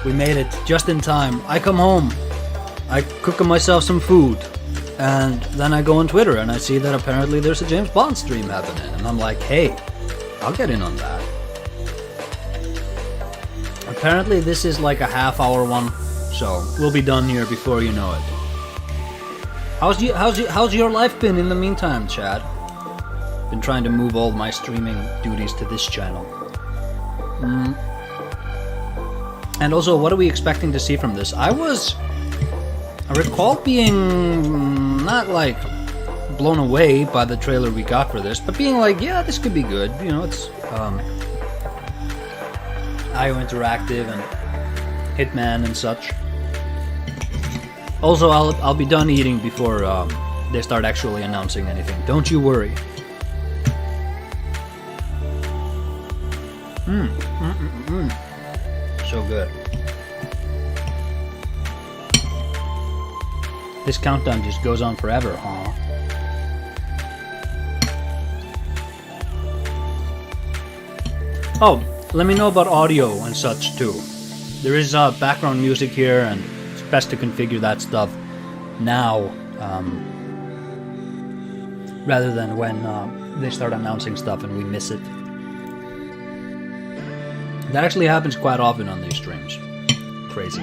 We made it just in time. I come home. I cook myself some food. And then I go on Twitter and I see that apparently there's a James Bond stream happening. And I'm like, hey, I'll get in on that. Apparently this is like a half-hour one, so we'll be done here before you know it. How's your life been in the meantime, Chad? Been trying to move all my streaming duties to this channel. And also, what are we expecting to see from this? I recall being not like blown away by the trailer we got for this, but being like, yeah, this could be good. You know, it's IO Interactive and Hitman and such. Also, I'll be done eating before they start actually announcing anything. Don't you worry. So good. This countdown just goes on forever, huh? Oh, let me know about audio and such too. There is background music here, and it's best to configure that stuff now rather than when they start announcing stuff and we miss it. That actually happens quite often on these streams. Crazy.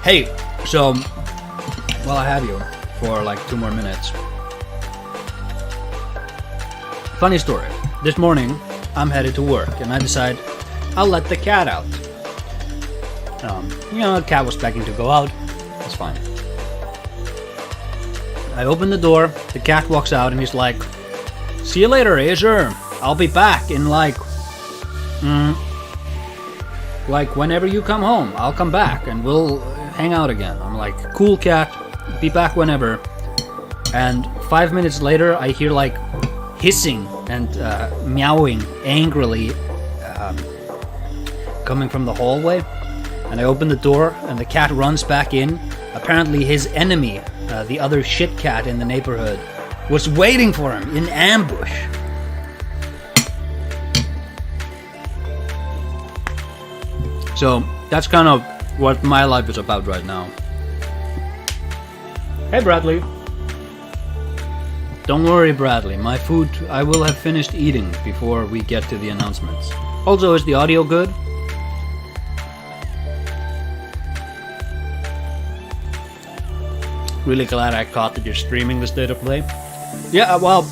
Hey, so while I have you for like 2 more minutes. Funny story. This morning I'm headed to work and I decide I'll let the cat out. You know, the cat was begging to go out. That's fine. I open the door, the cat walks out and he's like, "See you later, Azure. I'll be back in like whenever you come home. I'll come back and we'll hang out again." I'm like, "Cool, cat. Be back whenever." And 5 minutes later, I hear like hissing and meowing angrily coming from the hallway. And I open the door and the cat runs back in. Apparently his enemy, the other shit cat in the neighborhood, was waiting for him in ambush. So that's kind of what my life is about right now. Hey Bradley. Don't worry, Bradley, my food I will have finished eating before we get to the announcements. Also, is the audio good? Really glad I caught that you're streaming the State of Play. Yeah, well,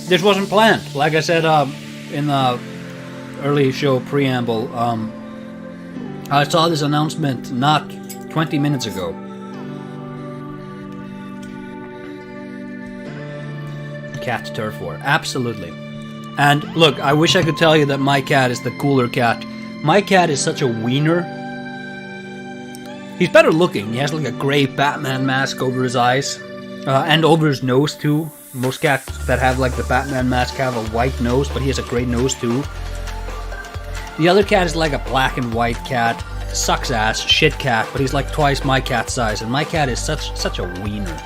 this wasn't planned. Like I said in the early show preamble, I saw this announcement not 20 minutes ago. Cat turf war, absolutely. And look, I wish I could tell you that my cat is the cooler cat. My cat is such a wiener. He's better looking. He has like a gray Batman mask over his eyes, and over his nose too. Most cats that have like the Batman mask have a white nose, but he has a gray nose too. The other cat is like a black and white cat. Sucks ass, shit cat, but he's like twice my cat size, and my cat is such a wiener.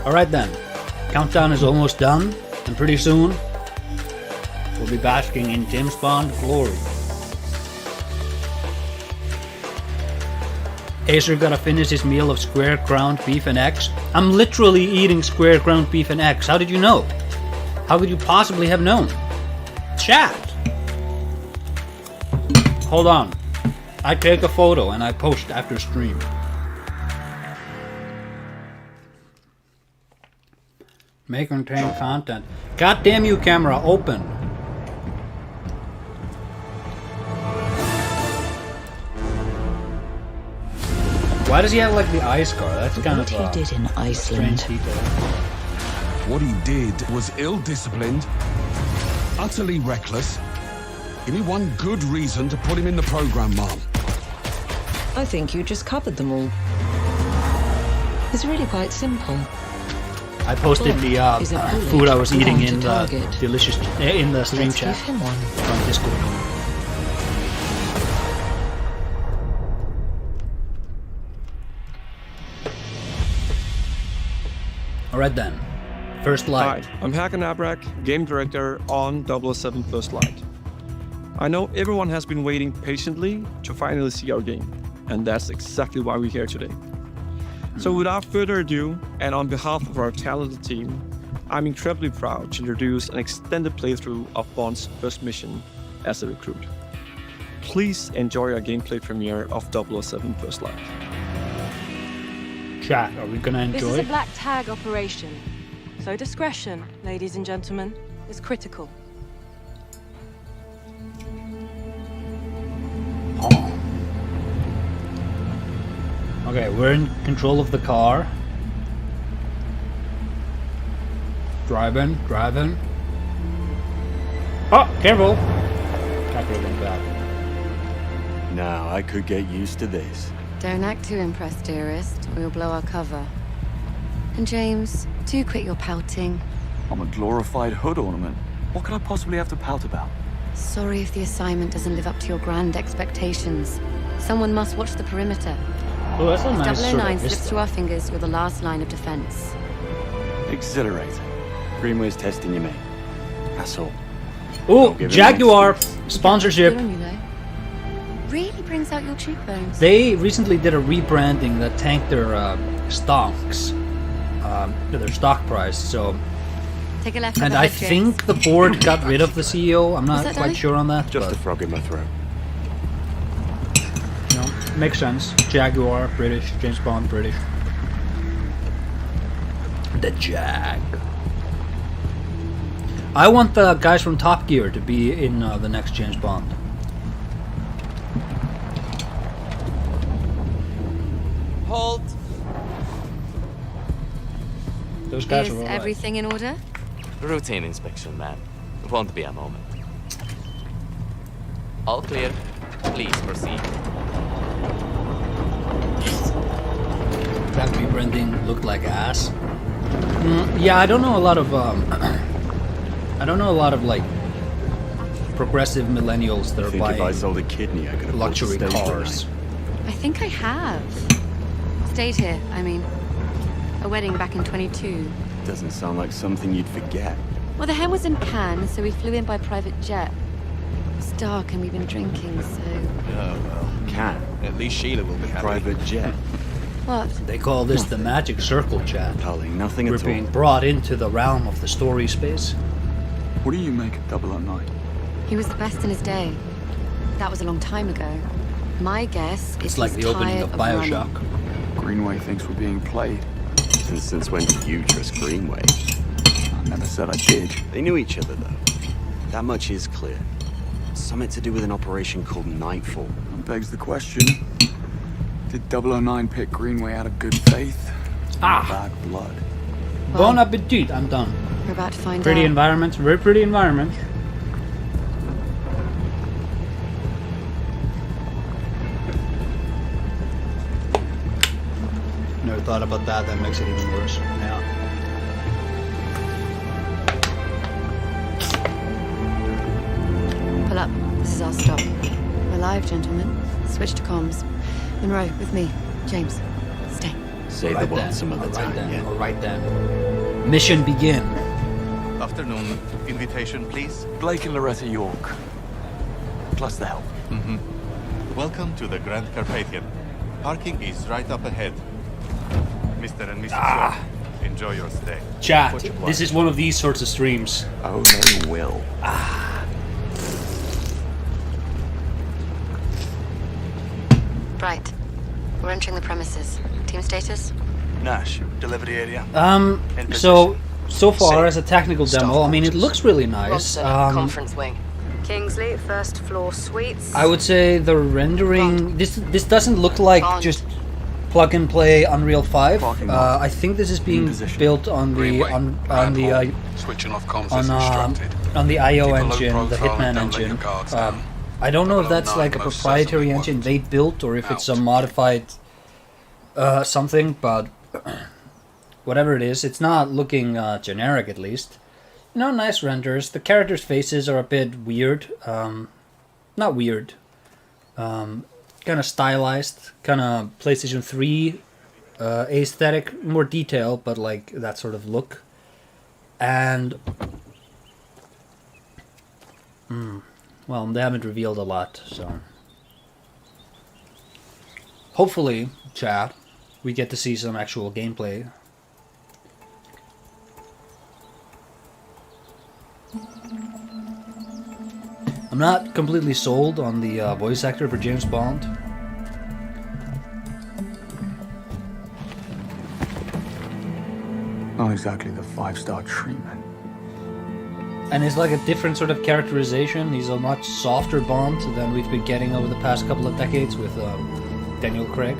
Alright then, countdown is almost done, and pretty soon we'll be basking in James Bond glory. Acer gotta finish his meal of square ground beef and eggs. I'm literally eating square ground beef and eggs. How did you know? How could you possibly have known? Chat! Hold on. I take a photo and I post after stream. May contain content. God damn you, camera, open. Why does he have like the eye scar? That's kind of what he did in Iceland. strange detail. What he did was ill-disciplined, utterly reckless. Give me one good reason to put him in the program, Mom. I think you just covered them all. is really quite simple. I posted the Is a bullet food I was eating without in a the target. delicious in the stream Let's chat give him one. on Discord. Alright then. First light. Hi, I'm Hakan Abrak, Game Director on 007 First Light. I know everyone has been waiting patiently to finally see our game, and that's exactly why we're here today. So without further ado, and on behalf of our talented team, I'm incredibly proud to introduce an extended playthrough of Borne's first mission as a recruit. Please enjoy our gameplay premiere of 007 First Light. Chat, are we gonna This enjoy? is a black tag operation, so discretion, ladies and gentlemen, is critical. Okay, we're in control of the car. Driving. Oh, careful! That could have been bad. Now, I could get used to this. Don't act too impressed, dearest, or you'll blow our cover. And James, do quit your pouting. I'm a glorified hood ornament. What could I possibly have to pout about? Sorry if the assignment doesn't live up to your grand expectations. Someone must watch the perimeter. Oh, that's a nice sort 009 of slips vista. through our fingers with the last line of defense. Exhilarating. Greenway's testing you, mate. That's all. Oh, give it Jaguar an sponsorship. Good on you, though. Really brings out your cheekbones. They recently did a rebranding that tanked their stocks, their stock price. So, Take a left. at and the I hood, James. think the board got rid of the CEO. I'm not that quite Danny? sure on that. Just a but, frog in my throat. you know, makes sense. Jaguar, British. James Bond, British. The Jag. I want the guys from Top Gear to be in the next James Bond. Halt! Those guys Is are all right. everything in order? Routine inspection, ma'am. Won't be a moment. All clear. Please proceed. That rebranding looked like ass. Yeah, I don't know a lot of I don't know a lot of like progressive millennials that I are think if I buying sold a kidney, I could afford to luxury stay cars. tonight. I think I have. Stayed here, I mean. A wedding back in 22. Doesn't sound like something you'd forget. Well, the hen was in Cannes, so we flew in by private jet. It's dark and we've been drinking, so... Oh, well. Can. At least Sheila will be happy. Private jet. What? They call this the magic circle, chat. Darling, nothing We're at all. being brought into the realm of the story space. What do you make of 009? He was the best in his day. That was a long time ago. My guess is It's like he's the opening tired of running. Bioshock. Greenway thinks we're being played. And since when do you trust Greenway? I never said I did. They knew each other, though. That much is clear. Something to do with an operation called Nightfall. That begs the question. Did 009 pick Greenway out of good faith? Ah, Bad blood. bon appetit. I'm done. We're about to find Pretty out. environment, very pretty environment. Never thought about that. That makes it even worse. Yeah. Pull up. This is our stop. We're live, gentlemen. Switch to comms. Monroe, with me. James, stay. Say the one some other time, yeah? Alright then. Mission begin. Afternoon. Invitation, please. Blake and Loretta York. Plus the help. Welcome to the Grand Carpathian. Parking is right up ahead. Mr. and Mrs. York, enjoy your stay. Chat, What you this want? is one of these sorts of streams. Oh, they will. Right. We're entering the premises. Team status? Nash, deliver the area. So far as a technical demo, I mean, it looks really nice. Conference wing. Kingsley, first floor suites. I would say the rendering, this doesn't look like Bond. just plug and play Unreal 5. Parking lot. I think this is being position. built on the Greenway, on Grand the Hall. Switching off comms on as instructed. on the IO Keep a low engine, the profile Hitman and don't let engine. your guards down. I don't know if that's 009 like a most proprietary certainly engine won't. they built or if it's a Out. modified something, but whatever it is, it's not looking generic at least. You know, nice renders. The characters' faces are a bit weird. Not weird. Kind of stylized. Kind of PlayStation 3 aesthetic. More detail, but like that sort of look. And... well, they haven't revealed a lot, so... Hopefully, chat, we get to see some actual gameplay. I'm not completely sold on the voice actor for James Bond. Not exactly the 5-star treatment. And it's like a different sort of characterization. He's a much softer Bond than we've been getting over the past couple of decades with Daniel Craig.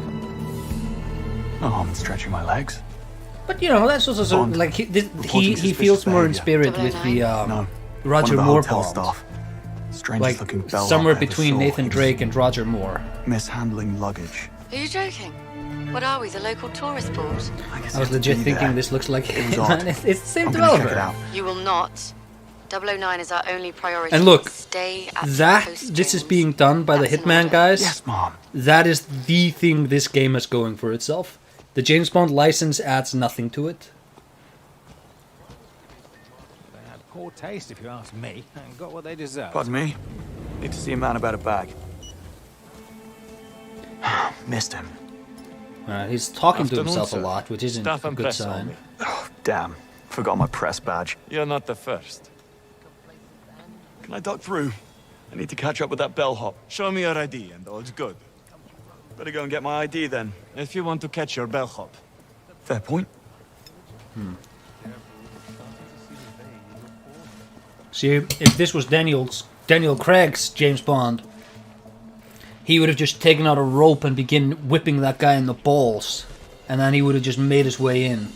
Oh, I'm stretching my legs. But you know, that's also sort of like he feels more in spirit with the Roger Moore Bond. Staff. Strangest Like looking bellhop somewhere I ever between saw. Nathan He was Drake and Roger Moore. mishandling luggage. Are you joking? What are we, the local tourist board? I was legit thinking this looks like It was odd. it's the same I'm gonna check it developer. out. You will not. 009 is our only priority. And look, Stay at that your post, this is James. being done by the That's an Hitman order. guys. Yes, Mom. That is the thing this game is going for itself. The James Bond license adds nothing to it. They had poor taste, if you ask me, and got what they deserved. Pardon me? Need to see a man about a bag. Missed him. He's talking to Afternoon, himself sir. a lot, which isn't Staff a and good press sign. only. Oh, damn. Forgot my press badge. You're not the first. Can I duck through? I need to catch up with that bellhop. Show me your ID and all's good. Better go and get my ID then. If you want to catch your bellhop. Fair point. See, if this was Daniel Craig's James Bond, he would have just taken out a rope and begin whipping that guy in the balls, and then he would have just made his way in.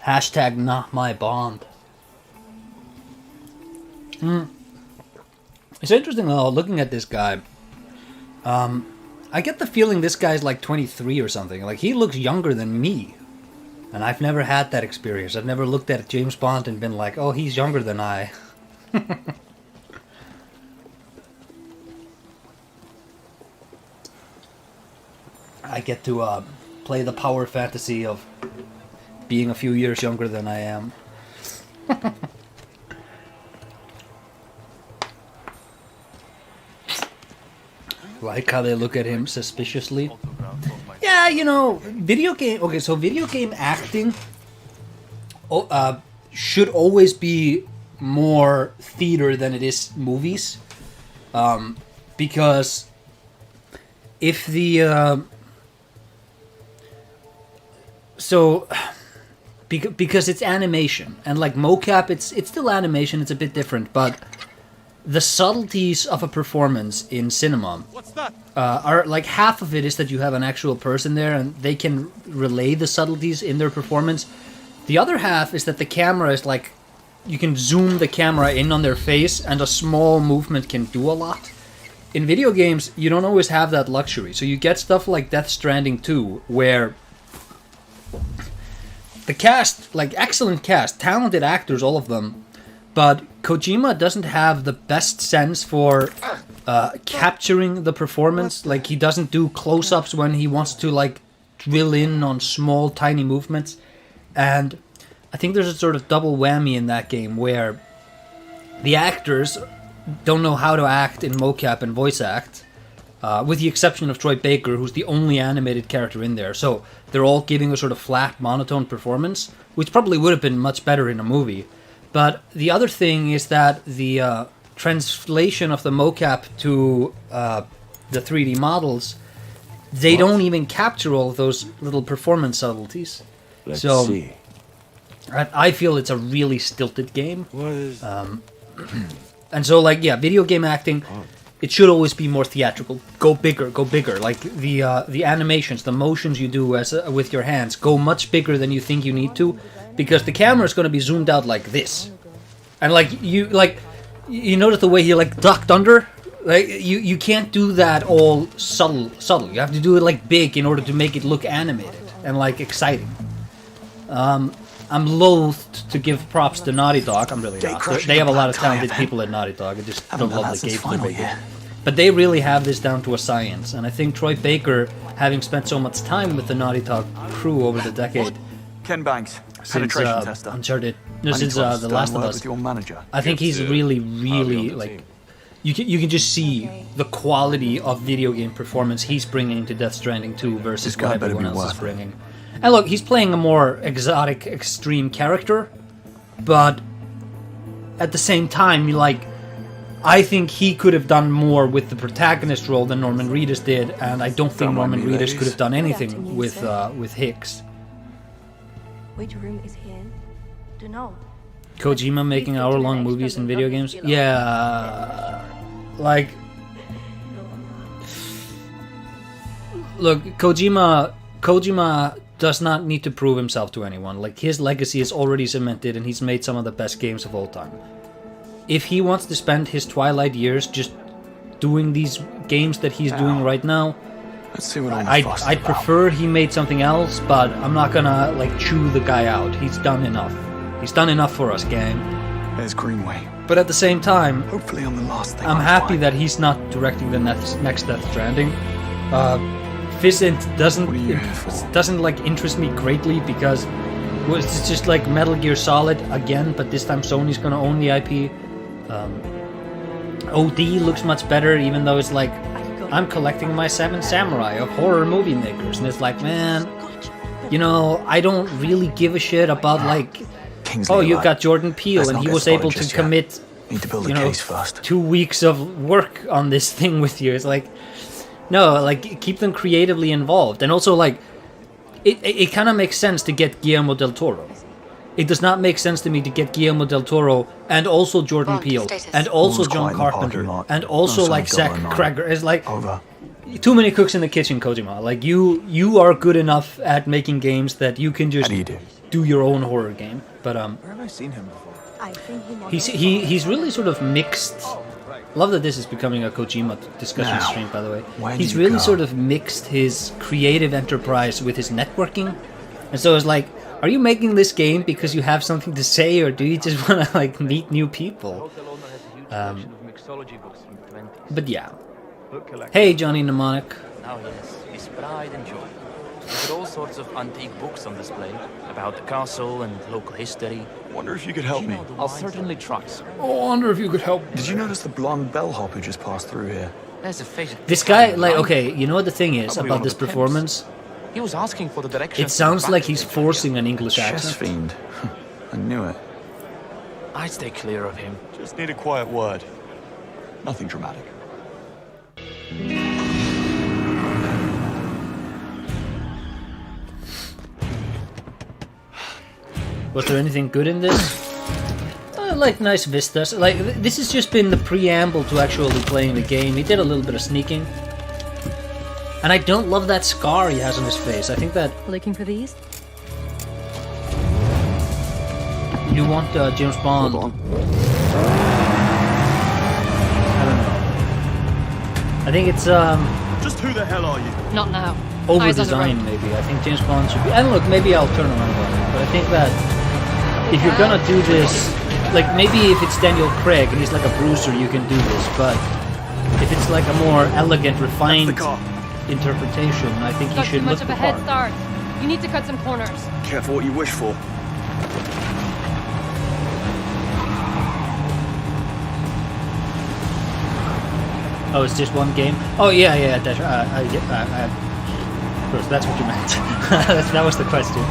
Hashtag not my Bond. It's interesting though, looking at this guy. I get the feeling this guy's like 23 or something. Like, he looks younger than me. And I've never had that experience. I've never looked at James Bond and been like, oh, he's younger than I. I get to play the power fantasy of being a few years younger than I am. Like how they look at him suspiciously. Yeah, you know, video game... Okay, so video game acting should always be more theater than it is movies. Because if the... because it's animation. And like mocap, it's still animation, it's a bit different, but... The subtleties of a performance in cinema are like half of it is that you have an actual person there and they can relay the subtleties in their performance. The other half is that the camera is like, you can zoom the camera in on their face and a small movement can do a lot. In video games, you don't always have that luxury. So you get stuff like Death Stranding 2, where the cast, like excellent cast, talented actors, all of them, but Kojima doesn't have the best sense for capturing the performance. Like, he doesn't do close-ups when he wants to, like, drill in on small, tiny movements. And I think there's a sort of double whammy in that game where the actors don't know how to act in mocap and voice act, with the exception of Troy Baker, who's the only animated character in there. So they're all giving a sort of flat, monotone performance, which probably would have been much better in a movie. But the other thing is that the translation of the mocap to the 3D models, they don't even capture all of those little performance subtleties. Let's so see. I feel it's a really stilted game. What is... And so, like, yeah, video game acting, it should always be more theatrical. Go bigger, go bigger. Like, the animations, the motions you do as with your hands, go much bigger than you think you need to. Because the camera is going to be zoomed out like this. And, like, you notice the way he, like, ducked under? Like, you can't do that all subtle. You have to do it, like, big in order to make it look animated. and like exciting. I'm loath to give props to Naughty Dog. I'm really not. They have a lot of talented people at Naughty Dog. I just don't love the games they're making. But they really have this down to a science, and I think Troy Baker, having spent so much time with the Naughty Dog crew over the decade, Ken Banks, since penetration tester. Uncharted, no, since The Last of Us, with your manager. I think he's really, like, you can just see the quality of video game performance he's bringing to Death Stranding 2 versus what everyone else is bringing. And look, he's playing a more exotic, extreme character, but at the same time, I think he could have done more with the protagonist role than Norman Reedus did, and I don't think Norman Reedus could have done anything with Hicks. Which room is here? Don't know. Kojima making hour-long movies and video games? Yeah, like, look, Kojima does not need to prove himself to anyone. Like, his legacy is already cemented, and he's made some of the best games of all time. If he wants to spend his twilight years just doing these games that he's doing right now, Let's see what I'd prefer he made something else, but I'm not gonna, like, chew the guy out. He's done enough. He's done enough for us, gang. There's Greenway. But at the same time, hopefully I'm the last thing. I'm happy that he's not directing the next Death Stranding. Physint doesn't like interest me greatly because it's just like Metal Gear Solid again, but this time Sony's gonna own the IP. OD looks much better, even though it's like I'm collecting my 7 samurai of horror movie makers, and it's like, man, I don't really give a shit about like, oh, you've got Jordan Peele, and he was able to commit, Need to build a case first. 2 weeks of work on this thing with you. It's like, no, like, keep them creatively involved. And also, like, it kind of makes sense to get Guillermo del Toro. It does not make sense to me to get Guillermo del Toro and also Jordan Peele and also John Carpenter and also like Zach Cregger. It's like too many cooks in the kitchen, Kojima. Like, you are good enough at making games that you can just do your own horror game. But where have I seen him before? he's really sort of mixed. Love that this is becoming a Kojima discussion stream, by the way. He's really sort of mixed his creative enterprise with his networking. And so it's like, are you making this game because you have something to say, or do you just want to like meet new people? But yeah. Hey, Johnny Mnemonic. Now yes, his pride and joy. With all sorts of antique books on display about the castle and local history. Wonder if you could help me. I'll certainly try, sir. Oh, I wonder if you could help. Did you notice the blonde bellhop who just passed through here? There's a face. This guy, like, okay, you know what the thing is about this performance? He was asking for the direction. It sounds like he's forcing an English accent. Chess fiend. I knew it. I'd stay clear of him. Just need a quiet word. Nothing dramatic. Was there anything good in this? Like nice vistas. Like, this has just been the preamble to actually playing the game. He did a little bit of sneaking. And I don't love that scar he has on his face. I think that... Looking for these? You want James Bond. Hold on. I don't know. I think it's Just who the hell are you? Not now. over-designed, maybe. I think James Bond should be... And look, maybe I'll turn around on it. But I think that if you're gonna do this... Like, maybe if it's Daniel Craig and he's like a bruiser, you can do this. But if it's like a more elegant, refined interpretation, I think he should look look the the part. part. Too much of a head start. You need to cut some corners. Careful what you wish for. Oh, it's just one game? Oh, yeah, of course, that's what you meant. that was the question.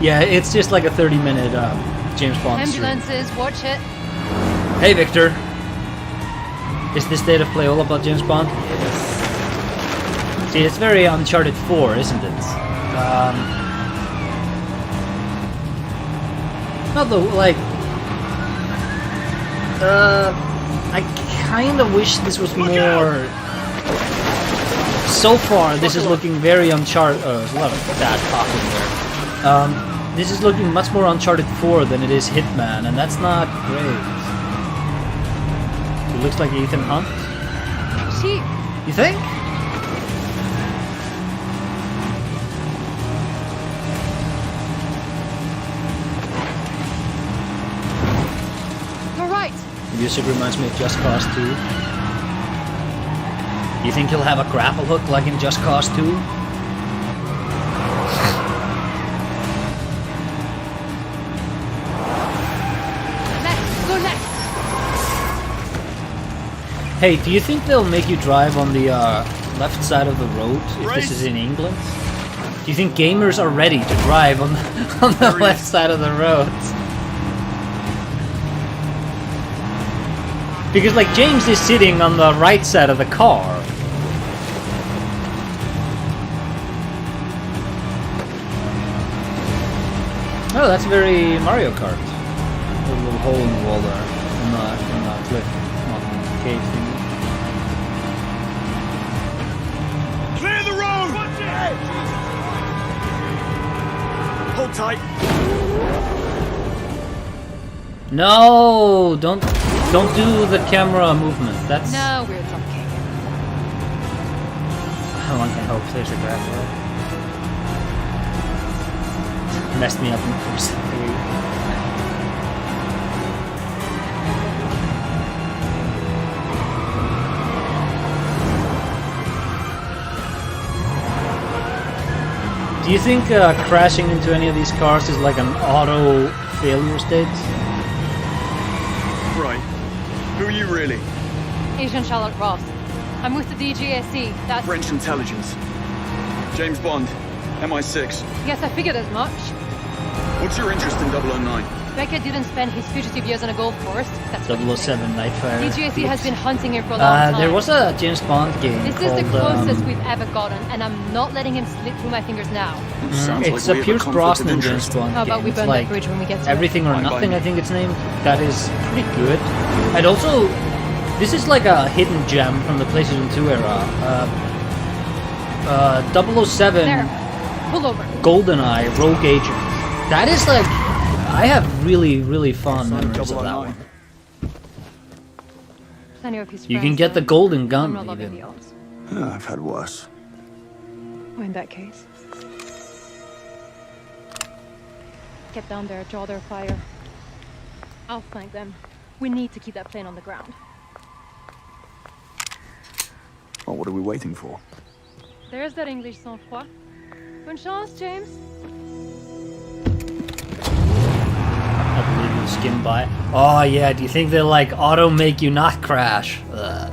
Yeah, it's just like a 30-minute James Bond stream. Ambulances, watch it. Hey, Victor. Is this state of play all about James Bond? See, it's very Uncharted 4, isn't it? Not the, like... I kind of wish this was more... So far, this is looking very Uncharted... there's a lot of bad talking there. This is looking much more Uncharted 4 than it is Hitman, and that's not great. It looks like Ethan Hunt. Sheep. You think? Music reminds me of Just Cause 2. You think he'll have a grapple hook like in Just Cause 2? Left, go left. Hey, do you think they'll make you drive on the left side of the road if this is in England? Do you think gamers are ready to drive on the left side of the road? Because like James is sitting on the right side of the car. Oh, that's very Mario Kart. A little hole in the wall there, in the cliff, not in the cave thing. Clear the road! Hold tight. No, don't do the camera movement. That's. No, we're talking. One can hope there's a grab right. Messed me up in the first 3. Do you think crashing into any of these cars is like an auto failure state? Right. Who are you really? Agent Charlotte Ross. I'm with the DGSE. That's... French intelligence. James Bond. MI6. Yes, I figured as much. What's your interest in 009? Beckett didn't spend his fugitive years on a golf course. That's what 007 Nightfire. DGSE has been hunting him for a long time. There was a James Bond game This called, is the closest we've ever gotten, and I'm not letting him slip through my fingers now. It's a Pierce Brosnan James Bond How about game. we It's burn like that bridge when we get to Everything it? or Nothing, I think it's named. That is pretty good. And also, this is like a hidden gem from the PlayStation 2 era. 007 There. Pull over. GoldenEye Rogue Agent. That is like, I have really, really fond memories of that one. Plenty of his You friends, can get the though. golden gun I'm not loving even. the odds. I've had worse. Well, in that case, get down there, draw their fire. I'll flank them. We need to keep that plane on the ground. Well, what are we waiting for? There's that English sang-froid. Bonne chance, James. I believe you'll skim by. Oh yeah, do you think they'll like auto make you not crash? Ugh.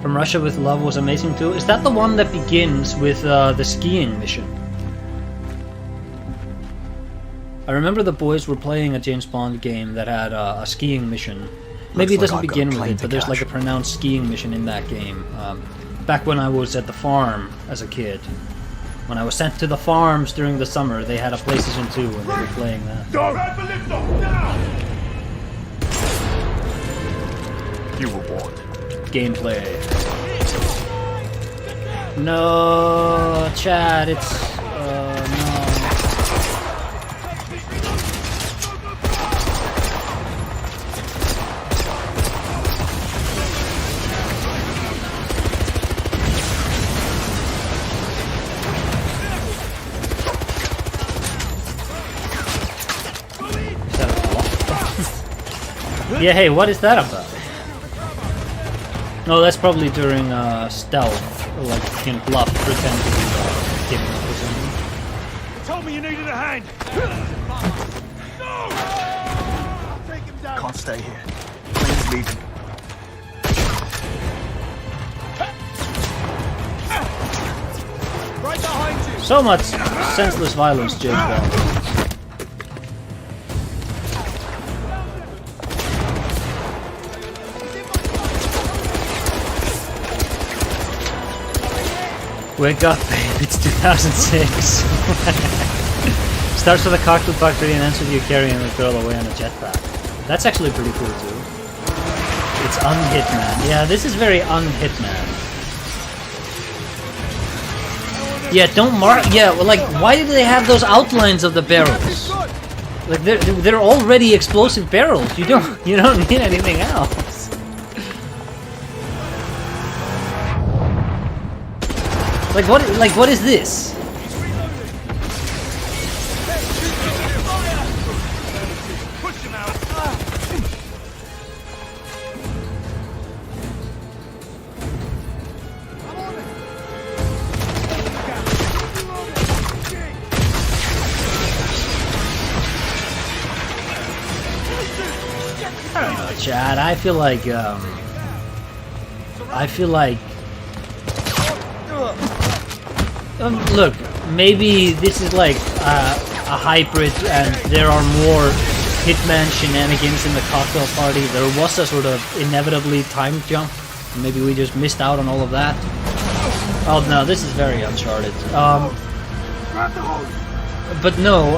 From Russia with Love was amazing too. Is that the one that begins with the skiing mission? I remember the boys were playing a James Bond game that had a skiing mission. Maybe it doesn't begin with it, but there's like a pronounced skiing mission in that game. Back when I was at the farm as a kid. When I was sent to the farms during the summer, they had a PlayStation 2 and they were playing that. You were warned. Gameplay. No, Chad, it's... no. Yeah, hey, what is that about? No, that's probably during stealth, or like you can bluff, pretend to be hidden or something. You told me you needed a hand. Can't stay here. Plane's leaving. Right behind you. So much senseless violence, James Bond. Wake up, babe, it's 2006. Starts with a cocktail factory and ends with you carrying a girl away on a jetpack. That's actually pretty cool too. It's un-Hitman. Yeah, this is very un-Hitman. Yeah, don't mark. Yeah, well, like, why did they have those outlines of the barrels? Like, they're already explosive barrels. You don't need anything else. Like what is this? Chad, I feel like look, maybe this is like a hybrid and there are more Hitman shenanigans in the cocktail party. There was a sort of inevitably time jump. Maybe we just missed out on all of that. Oh no, this is very Uncharted. But no,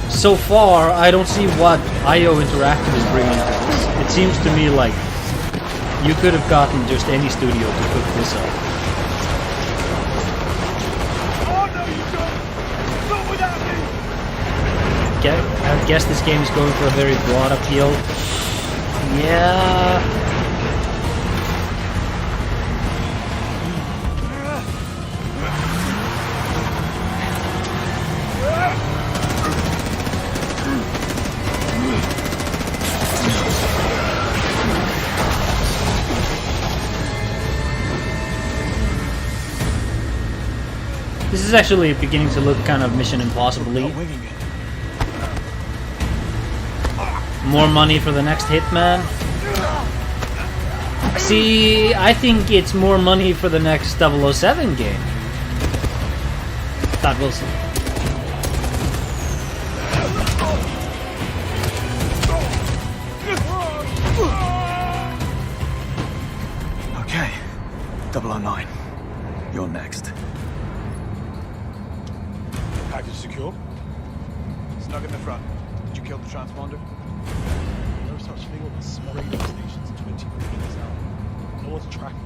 so far I don't see what IO Interactive is bringing to this. It seems to me like you could have gotten just any studio to cook this up. Okay, I guess this game is going for a very broad appeal. Yeah. This is actually beginning to look kind of Mission Impossible-y. More money for the next Hitman. See, I think it's more money for the next 007 game. That will see. Okay, 009. You're next. Package secure. Snug in the front. Did you kill the transponder? No such thing on the small radio stations 24 minutes out. No one's tracking.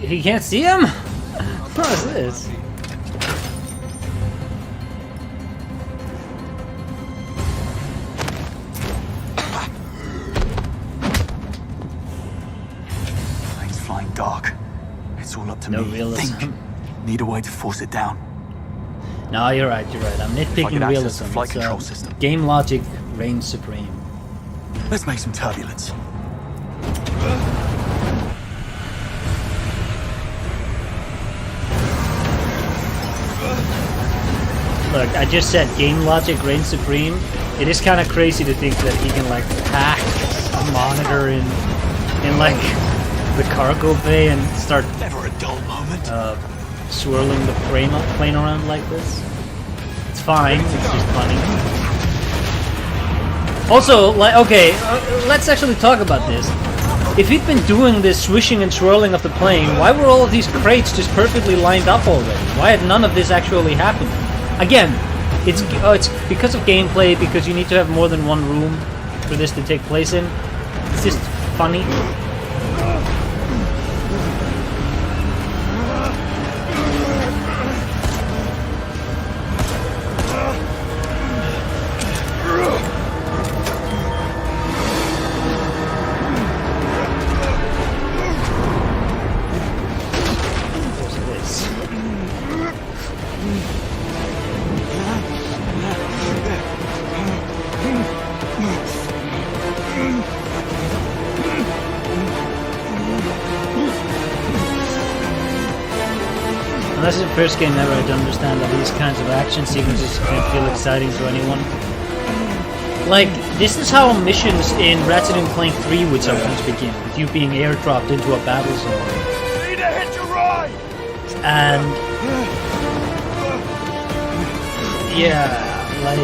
He can't see him? What is this? Things flying dark. It's all up to No me. realism. Think. Need a way to force it down. No, you're right. I'm nitpicking realism. Flight control system. Game logic reigns supreme. Let's make some turbulence. Look, I just said game logic reigns supreme. It is kind of crazy to think that he can like hack a monitor in like the cargo bay and start Never a dull moment. swirling the plane around like this. It's fine. It's just funny. Also, like, okay, let's actually talk about this. If he'd been doing this swishing and swirling of the plane, why were all of these crates just perfectly lined up already? Why had none of this actually happened? Again, it's because of gameplay, because you need to have more than one room for this to take place in. It's just funny. Unless it's the first game ever, I don't understand that these kinds of action sequences can feel exciting to anyone. Like, this is how missions in Ratchet & Clank 3 would sometimes begin, with you being airdropped into a battle zone. Need to hit your right! And... yeah, like...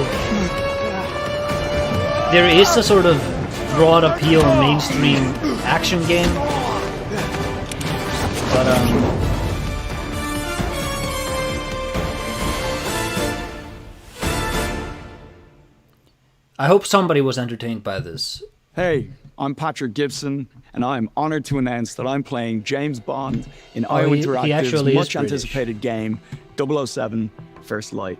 there is a sort of broad appeal mainstream action game. But, I hope somebody was entertained by this. Hey, I'm Patrick Gibson, and I'm honored to announce that I'm playing James Bond in Oh, IO he actually Interactive's is much-anticipated game, 007 First Light.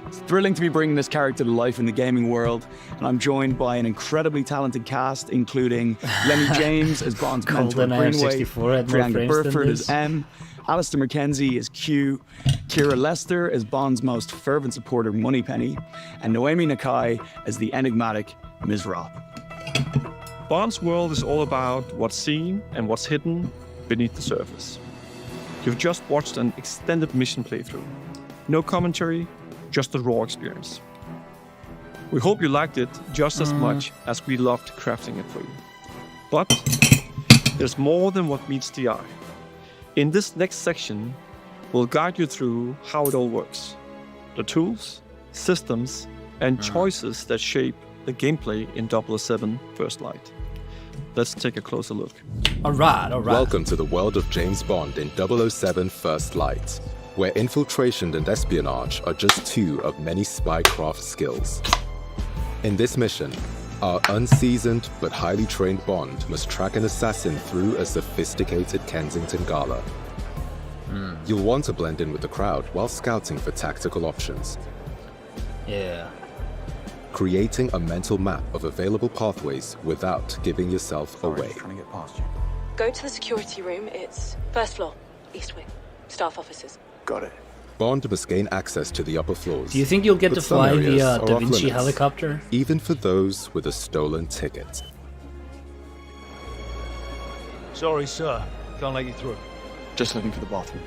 It's thrilling to be bringing this character to life in the gaming world, and I'm joined by an incredibly talented cast, including Lenny James as Bond's mentor Greenway, Priyanka Burford as M, Alistair McKenzie as Q, Kira Lester as Bond's most fervent supporter Moneypenny, and Noemi Nakai as the enigmatic Ms. Robb. Bond's world is all about what's seen and what's hidden beneath the surface. You've just watched an extended mission playthrough. No commentary, just a raw experience. We hope you liked it just as much as we loved crafting it for you. But there's more than what meets the eye. In this next section, we'll guide you through how it all works. The tools, systems, and choices that shape the gameplay in 007 First Light. Let's take a closer look. Alright. Welcome to the world of James Bond in 007 First Light, where infiltration and espionage are just two of many spycraft skills. In this mission, our unseasoned but highly trained Bond must track an assassin through a sophisticated Kensington gala. You'll want to blend in with the crowd while scouting for tactical options. Yeah. Creating a mental map of available pathways without giving yourself away. Go to the security room. It's first floor, east wing. Staff offices. Got it. Bond must gain access to the upper floors. Do you think you'll get but to some fly areas the are Da off Vinci limits, helicopter? even for those with a stolen ticket. Sorry, sir. Can't let you through. Just looking for the bathroom.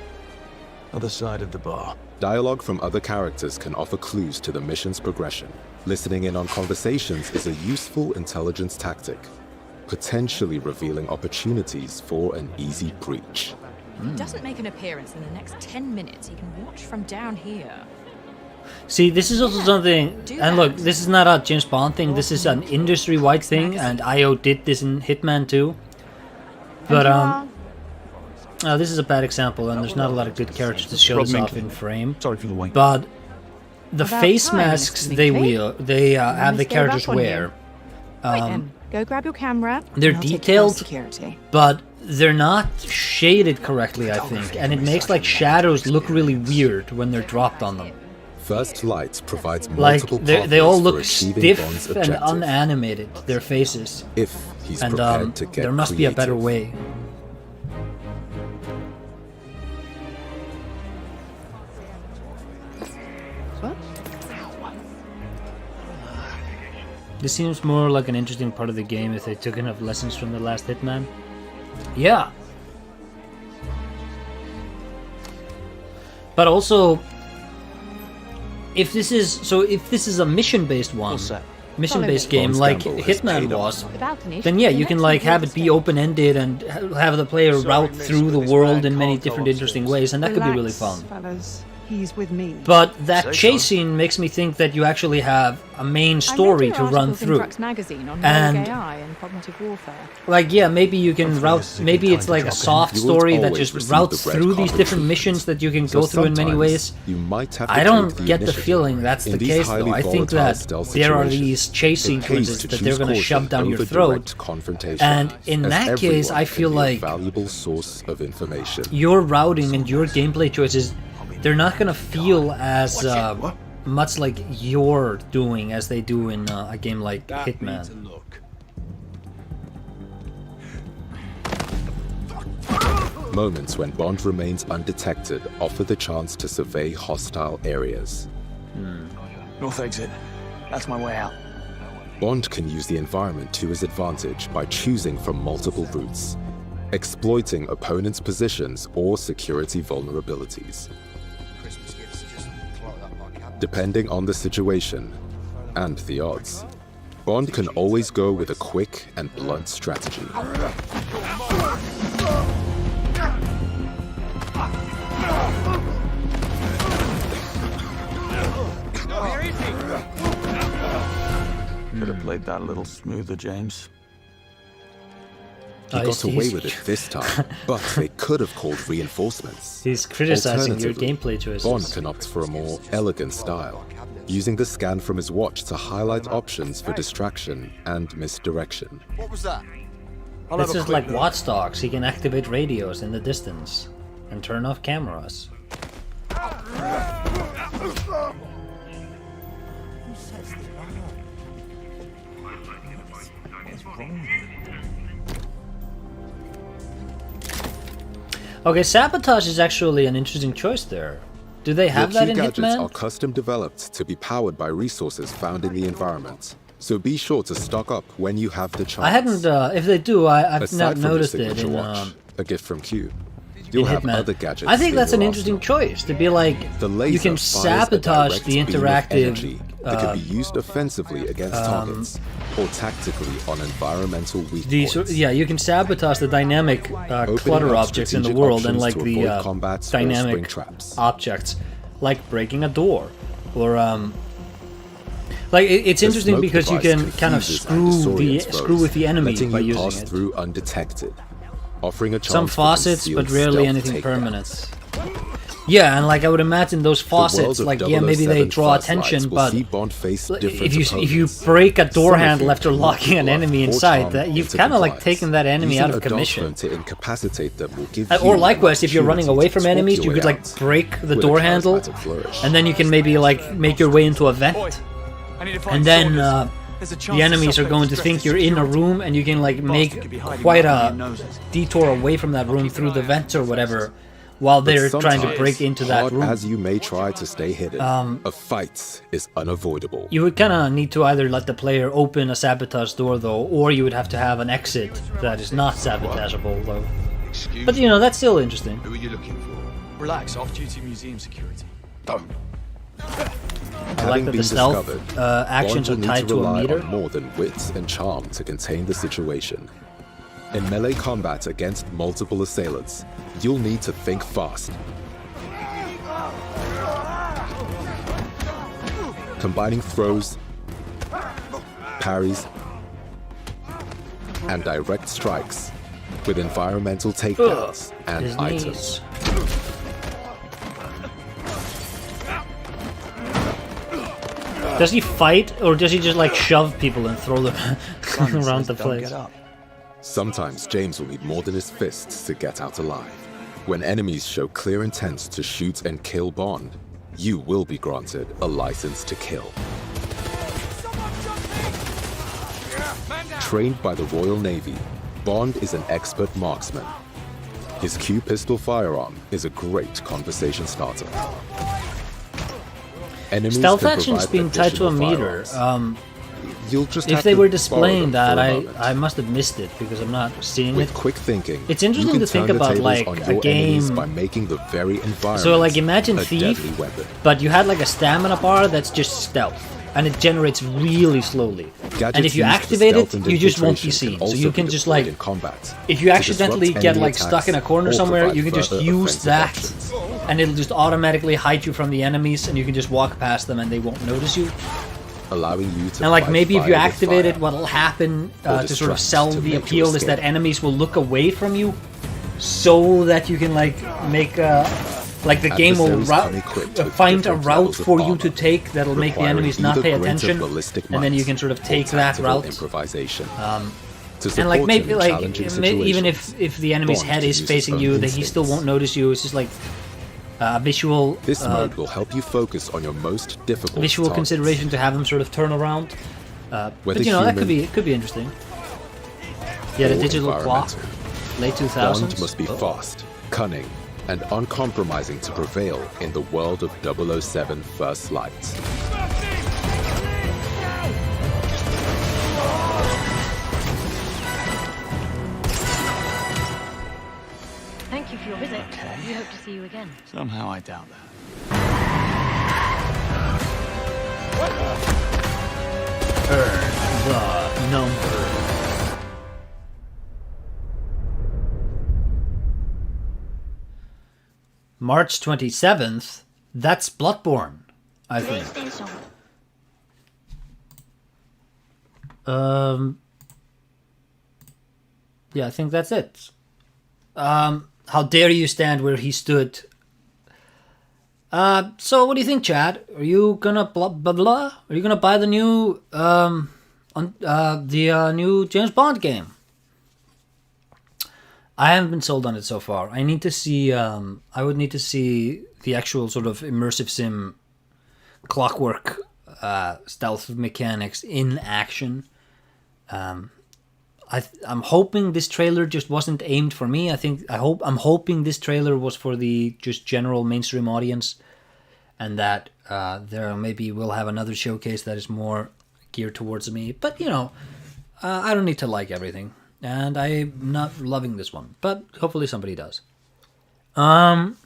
Other side of the bar. Dialogue from other characters can offer clues to the mission's progression. Listening in on conversations is a useful intelligence tactic, potentially revealing opportunities for an easy breach. He doesn't make an appearance in the next 10 minutes. He can watch from down here. See, this is also something, and look, this is not a James Bond thing, this is an industry-wide thing, and IO did this in Hitman too. But, this is a bad example, and there's not a lot of good characters to show this off in frame. Sorry for the wait. But the About face time, masks Mr. they Minkley. have the Almost gave up characters on you. wear. Right then, go grab your camera. They're and I'll take you detailed, past security. but they're not shaded correctly, I think, and it makes like shadows look really weird when they're dropped on them. First Light provides Like multiple they all pathways for look achieving Bond's stiff and objective, unanimated, their faces. if he's And prepared to get there must be a better creative. way. What? This seems more like an interesting part of the game if they took enough lessons from the last Hitman. Yeah. But also, if this is a mission-based one, mission-based game Bond's like gamble has Hitman paid off. was, The balcony. then yeah, you can like have it be open-ended and have the player route through the world in many different interesting ways, and that could be really fun. Fellas. He's with me. But that chase scene makes me think that you actually have a main story to run through. Magazine on And AI and cognitive warfare. like, yeah, maybe you can route, maybe it's like a soft You won't story that always just receive routes the red through these carpet different treatment. missions that you can So go through in many sometimes ways. you might have to I don't take the get the initiative. feeling that's In the these case, though. highly I think volatile that stealth there are situations, these chase it pays sequences to that they're choose going to caution shove down your over throat. direct confrontation, And in as that case, everyone I can feel be a like valuable source of information. your routing and your gameplay choices, they're not going to feel as much like you're doing as they do in a game like Hitman. Moments when Bond remains undetected offer the chance to survey hostile areas. North exit. That's my way out. Bond can use the environment to his advantage by choosing from multiple routes, exploiting opponents' positions or security vulnerabilities. Depending on the situation and the odds, Bond can always go with a quick and blunt strategy. Could have played that a little smoother, James. He got away with it this time, but they could have called reinforcements. He's criticizing your Alternatively, gameplay choices. Bond can opt for a more elegant style, using the scan from his watch to highlight options for distraction and misdirection. What was that? This is like Watch Dogs. He can activate radios in the distance and turn off cameras. Okay, sabotage is actually an interesting choice there. Do they have Your that in key gadgets Hitman? are custom developed to be powered by resources found in the environment, so be sure to stock up when you have the chance. I hadn't. If they do, I've Aside not from your noticed it signature in. watch, a gift from Q. You'll have Hitman. other gadgets. I think in that's your an interesting choice to be like The you laser can fires a sabotage direct the beam of interactive energy that can be used offensively against targets, or tactically on environmental weak points. Yeah, you can sabotage the dynamic clutter up objects in the strategic world and options like to the avoid combats or dynamic spring traps. objects, like breaking a door, or like it's The interesting smoke because you device can kind of confuses and screw with the enemy letting by you using pass it. through undetected, offering a chance Some for faucets, concealed but rarely stealth anything takedowns. permanent. Yeah, and like I would imagine those faucets, of like yeah, maybe they 007 draw First attention, Lights will but see Bond face different if you opponents. break a door Some of handle whom after will locking an bluff enemy or inside, charm that you've into kind of like compliance. taken that enemy Using out of a dodge commission. burn to incapacitate them will give Or you likewise, if you're running opportunity away to from talk enemies, your you way could like out break the with a door handle, charismatic flourish. and then you can maybe like make your way into a vent, and then the enemies are going to think you're in a room, and you can like make quite a detour away from that room through the vents or whatever, while But they're trying to sometimes, break into that hard room. as you may try to stay hidden, a fight is unavoidable. You would kind of need to either let the player open a sabotage door, though, or you would have to have an exit that is not sabotageable, though. But you know, that's still interesting. Who are you looking for? Relax, off-duty museum security. Don't. I like that the stealth actions are Bond will tied need to a rely meter. on more than wit and charm to contain the situation. In melee combat against multiple assailants, you'll need to think fast. Combining throws, parries, and direct strikes with environmental takedowns and His items. knees. Does he fight, or does he just like shove people and throw them around the place? Sometimes James will need more than his fists to get out alive. When enemies show clear intent to shoot and kill Bond, you will be granted a license to kill. Trained by the Royal Navy, Bond is an expert marksman. His Q pistol firearm is a great conversation starter. Enemies Stealth can actions provide being tied to a additional meter. firearms. You'll just If have they to were borrow displaying them that, for a moment. I must have missed it because I'm not seeing With it. quick thinking, It's you interesting can to think turn the about tables like on a your enemies game. by making the very environment So like imagine a Thief, deadly weapon. but you had like a stamina bar that's just stealth, and it generates really slowly. Gadgets And if you used for activate it, stealth and you just won't be infiltration seen. can So also you be can just deployed like, in combat if you to accidentally disrupt get enemy like stuck in a attacks corner or somewhere, provide you can just further use offensive that, options. and it'll just automatically hide you from the enemies, and you can just walk past them and they won't notice you. Allowing you to And like fight maybe if you fire with activate fire. it, what'll happen Or to sort of distract sell to the make you appeal is that escape. enemies will look away from you, so that you can like make like the game will Adversaries come equipped with find a different route levels of for you armor, to take that'll make the requiring enemies not either pay greater attention, ballistic and then you might can sort of or take that tactical route. improvisation. And To support like you maybe in like challenging even situations, if the enemy's Bond head can is use facing his you, own that he still instincts. won't notice you. It's just like visual This mode will help you focus on your most difficult visual targets. consideration to have him sort of turn around. Whether But you know that human could be interesting. Yeah, the or digital clock, environmental. late 2000s. Bond must be fast, cunning, and uncompromising to prevail in the world of 007 First Light. Thank you for your visit. We hope to see you again. Somehow I doubt that. The number. March 27th. That's Bloodborne, I think. Yeah, I think that's it. How dare you stand where he stood? So what do you think, Chad? Are you gonna blah blah blah? Are you gonna buy the new new James Bond game? I haven't been sold on it so far. I need to see. I would need to see the actual sort of immersive sim, clockwork, stealth mechanics in action. I'm hoping this trailer just wasn't aimed for me. I'm hoping this trailer was for the just general mainstream audience, and that there maybe we'll have another showcase that is more geared towards me. But you know, I don't need to like everything, and I'm not loving this one. But hopefully somebody does. The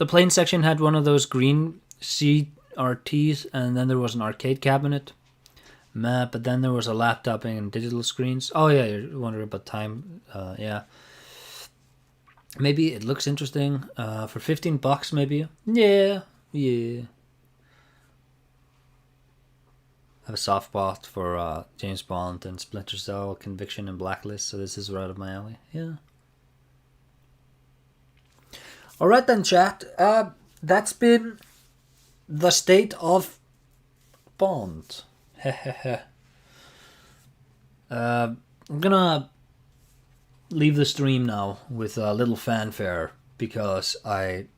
plane section had one of those green sea RTs, and then there was an arcade cabinet. But then there was a laptop and digital screens. Oh yeah, you're wondering about time. Yeah. Maybe it looks interesting. For $15 maybe. Yeah. I have a soft spot for James Bond and Splinter Cell, Conviction, and Blacklist, so this is right up my alley. Yeah. Alright then, chat. That's been the state of Bond. I'm gonna leave the stream now with a little fanfare because I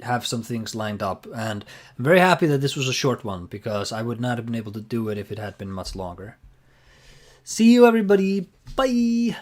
have some things lined up, and I'm very happy that this was a short one because I would not have been able to do it if it had been much longer. See you everybody. Bye.